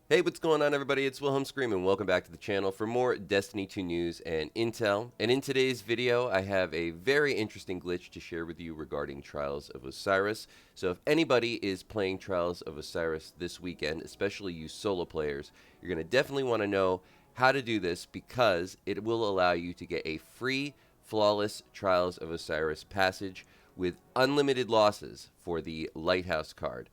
Hey, what's going on, everybody? It's Wilhelm Scream, and welcome back to the channel for more Destiny 2 news and intel. And in today's video, I have a very interesting glitch to share with you regarding Trials of Osiris. So if anybody is playing Trials of Osiris this weekend, especially you solo players, you're going to definitely want to know how to do this because it will allow you to get a free, flawless Trials of Osiris passage with unlimited losses for the Lighthouse card.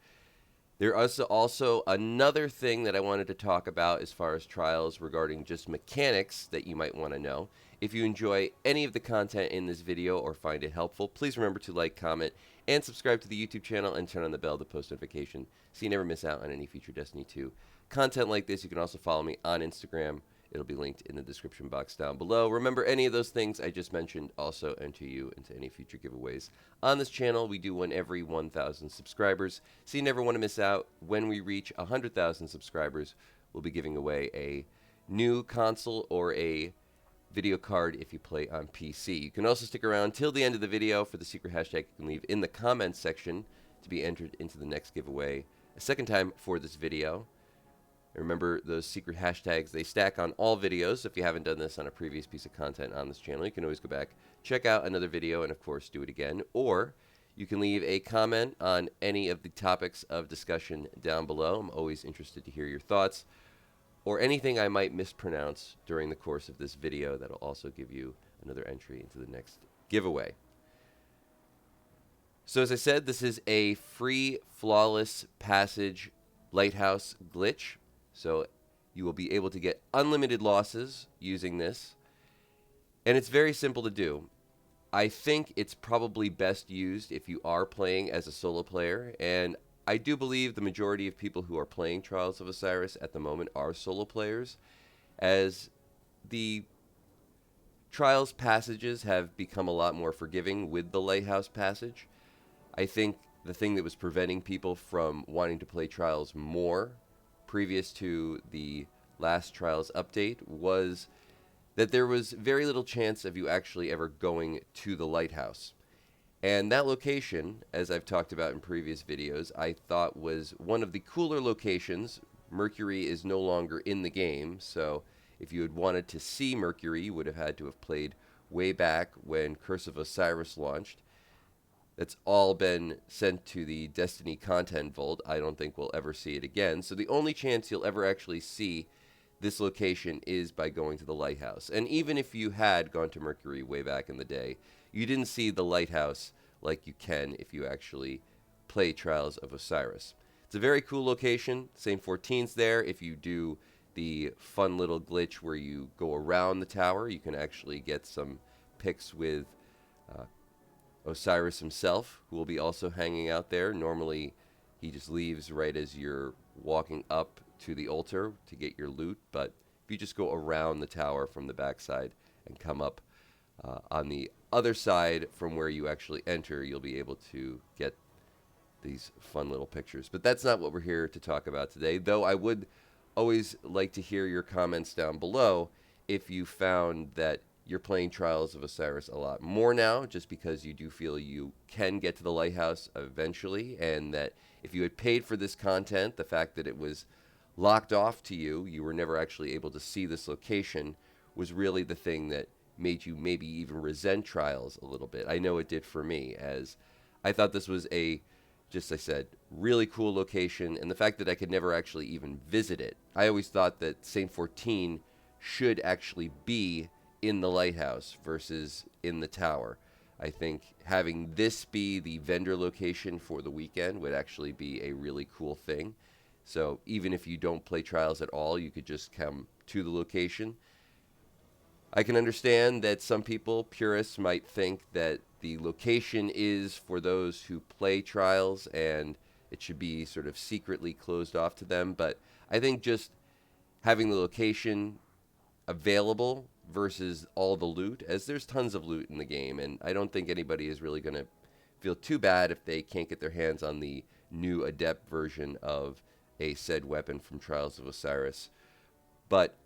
There is also another thing that I wanted to talk about as far as trials regarding just mechanics that you might want to know. If you enjoy any of the content in this video or find it helpful, please remember to like, comment, and subscribe to the YouTube channel and turn on the bell to post notification so you never miss out on any future Destiny 2 content like this. You can also follow me on Instagram. It'll be linked in the description box down below. Remember, any of those things I just mentioned also enter you into any future giveaways. On this channel, we do one every 1,000 subscribers, so you never want to miss out. When we reach 100,000 subscribers, we'll be giving away a new console or a video card if you play on PC. You can also stick around till the end of the video for the secret hashtag you can leave in the comments section to be entered into the next giveaway a second time for this video. Remember, those secret hashtags, they stack on all videos. So if you haven't done this on a previous piece of content on this channel, you can always go back, check out another video, and of course do it again. Or you can leave a comment on any of the topics of discussion down below. I'm always interested to hear your thoughts, or anything I might mispronounce during the course of this video. That'll also give you another entry into the next giveaway. So as I said, this is a free, flawless passage Lighthouse glitch. So you will be able to get unlimited losses using this. And it's very simple to do. I think it's probably best used if you are playing as a solo player. And I do believe the majority of people who are playing Trials of Osiris at the moment are solo players, as the Trials passages have become a lot more forgiving with the Lighthouse passage. I think the thing that was preventing people from wanting to play Trials more previous to the last Trials update was that there was very little chance of you actually ever going to the Lighthouse. And that location, as I've talked about in previous videos, I thought was one of the cooler locations. Mercury is no longer in the game, so if you had wanted to see Mercury, you would have had to have played way back when Curse of Osiris launched. That's all been sent to the Destiny content vault. I don't think we'll ever see it again. So the only chance you'll ever actually see this location is by going to the Lighthouse. And even if you had gone to Mercury way back in the day, you didn't see the Lighthouse like you can if you actually play Trials of Osiris. It's a very cool location. Same 14's there. If you do the fun little glitch where you go around the tower, you can actually get some pics with Osiris himself, who will be also hanging out there. Normally, he just leaves right as you're walking up to the altar to get your loot, but if you just go around the tower from the backside and come up on the other side from where you actually enter, you'll be able to get these fun little pictures. But that's not what we're here to talk about today, though I would always like to hear your comments down below if you found that you're playing Trials of Osiris a lot more now, just because you do feel you can get to the Lighthouse eventually, and that if you had paid for this content, the fact that it was locked off to you, you were never actually able to see this location, was really the thing that made you maybe even resent Trials a little bit. I know it did for me, as I thought this was a, just I said, really cool location, and the fact that I could never actually even visit it. I always thought that Saint 14 should actually be in the Lighthouse versus in the tower. I think having this be the vendor location for the weekend would actually be a really cool thing. So even if you don't play Trials at all, you could just come to the location. I can understand that some people, purists, might think that the location is for those who play Trials and it should be sort of secretly closed off to them, but I think just having the location available versus all the loot, as there's tons of loot in the game, and I don't think anybody is really going to feel too bad if they can't get their hands on the new Adept version of a said weapon from Trials of Osiris. But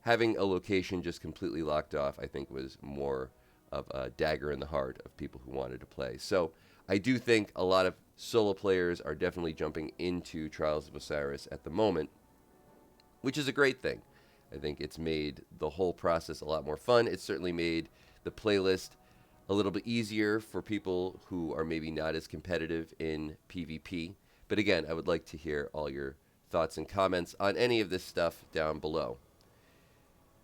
having a location just completely locked off, I think, was more of a dagger in the heart of people who wanted to play. So I do think a lot of solo players are definitely jumping into Trials of Osiris at the moment. which is a great thing. I think it's made the whole process a lot more fun. It's certainly made the playlist a little bit easier for people who are maybe not as competitive in PvP. But again, I would like to hear all your thoughts and comments on any of this stuff down below.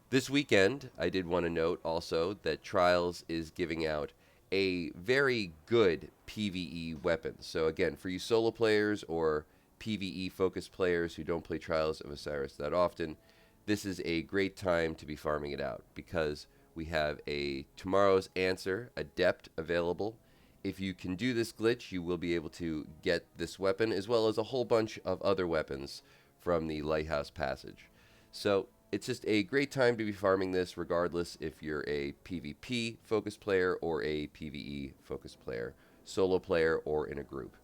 This weekend, I did want to note also that Trials is giving out a very good PvE weapon. So again, for you solo players or PvE focused players who don't play Trials of Osiris that often, this is a great time to be farming it out because we have a Tomorrow's Answer Adept available. If you can do this glitch, you will be able to get this weapon as well as a whole bunch of other weapons from the Lighthouse passage. So it's just a great time to be farming this regardless if you're a PvP focused player or a PvE focused player, solo player or in a group.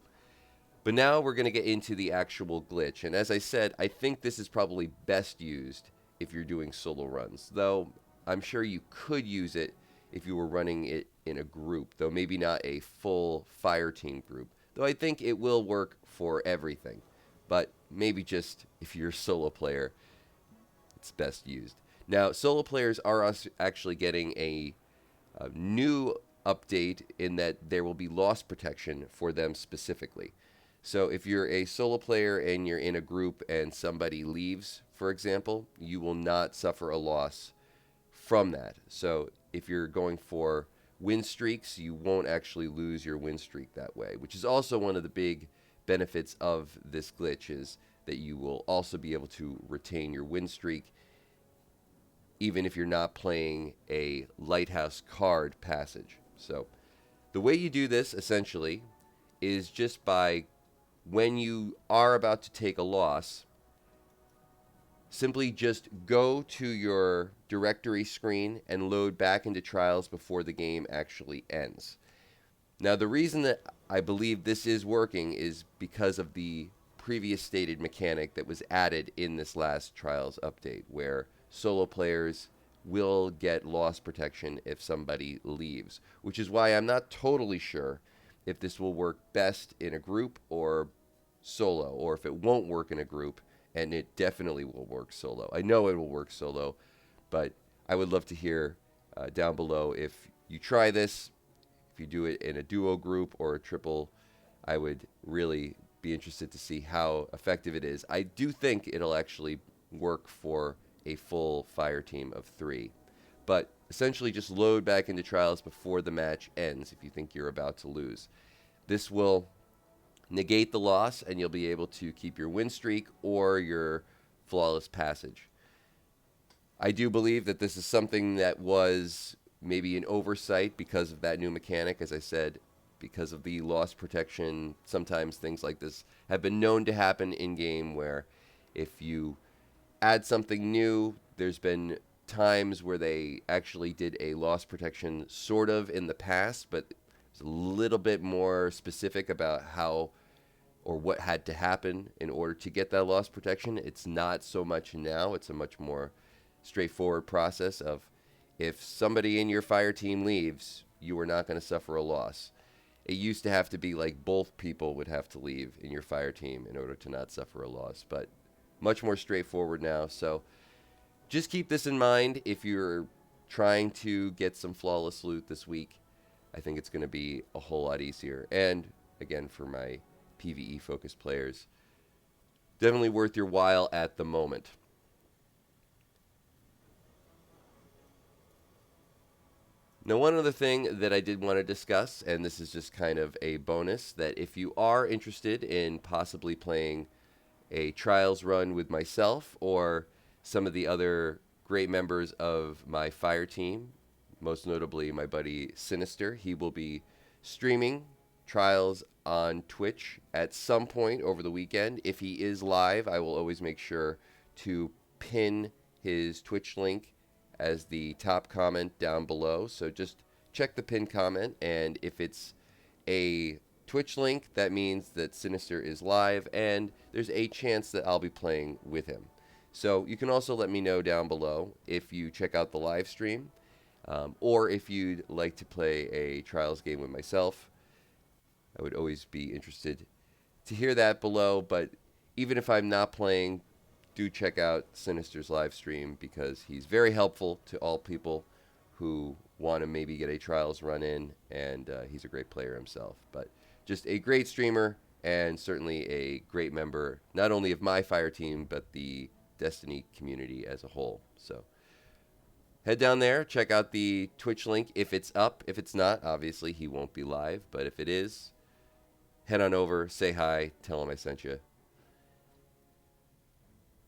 But now we're going to get into the actual glitch. And as I said, I think this is probably best used if you're doing solo runs, though I'm sure you could use it if you were running it in a group, though maybe not a full fire team group, though I think it will work for everything. But maybe just if you're a solo player, it's best used. Now, solo players are actually getting a new update in that there will be loss protection for them specifically. So if you're a solo player and you're in a group and somebody leaves, for example, you will not suffer a loss from that. So if you're going for win streaks, you won't actually lose your win streak that way, which is also one of the big benefits of this glitch is that you will also be able to retain your win streak even if you're not playing a Lighthouse card passage. So the way you do this essentially is just by when you are about to take a loss, simply just go to your directory screen and load back into Trials before the game actually ends. Now, the reason that I believe this is working is because of the previous stated mechanic that was added in this last Trials update, where solo players will get loss protection if somebody leaves, which is why I'm not totally sure if this will work best in a group or solo, or if it won't work in a group, and it definitely will work solo. I know it will work solo, but I would love to hear down below if you try this, if you do it in a duo group or a triple. I would really be interested to see how effective it is. I do think it'll actually work for a full fire team of 3. But essentially just load back into Trials before the match ends if you think you're about to lose. This will negate the loss and you'll be able to keep your win streak or your flawless passage. I do believe that this is something that was maybe an oversight because of that new mechanic. As I said, because of the loss protection, sometimes things like this have been known to happen in-game where if you add something new, there's been times where they actually did a loss protection sort of in the past, but it's a little bit more specific about how or what had to happen in order to get that loss protection. It's not so much now. It's a much more straightforward process of if somebody in your fire team leaves, you are not going to suffer a loss. It used to have to be like both people would have to leave in your fire team in order to not suffer a loss, but much more straightforward now. So just keep this in mind if you're trying to get some flawless loot this week. I think it's going to be a whole lot easier. And again, for my PvE focused players, definitely worth your while at the moment. Now, one other thing that I did want to discuss, and this is just kind of a bonus, that if you are interested in possibly playing a Trials run with myself or some of the other great members of my fire team, most notably my buddy Sinister, he will be streaming Trials on Twitch at some point over the weekend. If he is live, I will always make sure to pin his Twitch link as the top comment down below. So just check the pin comment, and if it's a Twitch link, that means that Sinister is live, and there's a chance that I'll be playing with him. So you can also let me know down below if you check out the live stream, or if you'd like to play a Trials game with myself. I would always be interested to hear that below, but even if I'm not playing, do check out Sinister's live stream because he's very helpful to all people who want to maybe get a Trials run in, and he's a great player himself. But just a great streamer and certainly a great member, not only of my fire team, but the Destiny community as a whole. So head down there, check out the Twitch link if it's up. If it's not, obviously he won't be live, but if it is, head on over, say hi, tell him I sent you.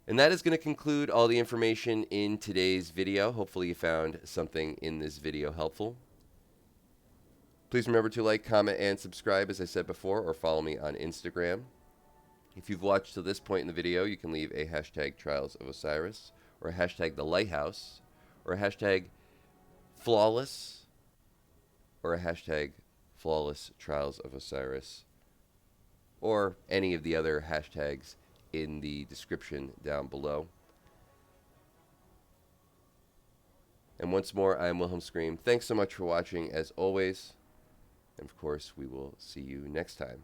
And that is going to conclude all the information in today's video. Hopefully you found something in this video helpful. Please remember to like, comment, and subscribe, as I said before, or follow me on Instagram. If you've watched to this point in the video, you can leave a hashtag Trials of Osiris, or a hashtag The Lighthouse, or a hashtag Flawless, or a hashtag Flawless Trials of Osiris, or any of the other hashtags in the description down below. And once more, I am Wilhelm Scream. Thanks so much for watching, as always. And of course, we will see you next time.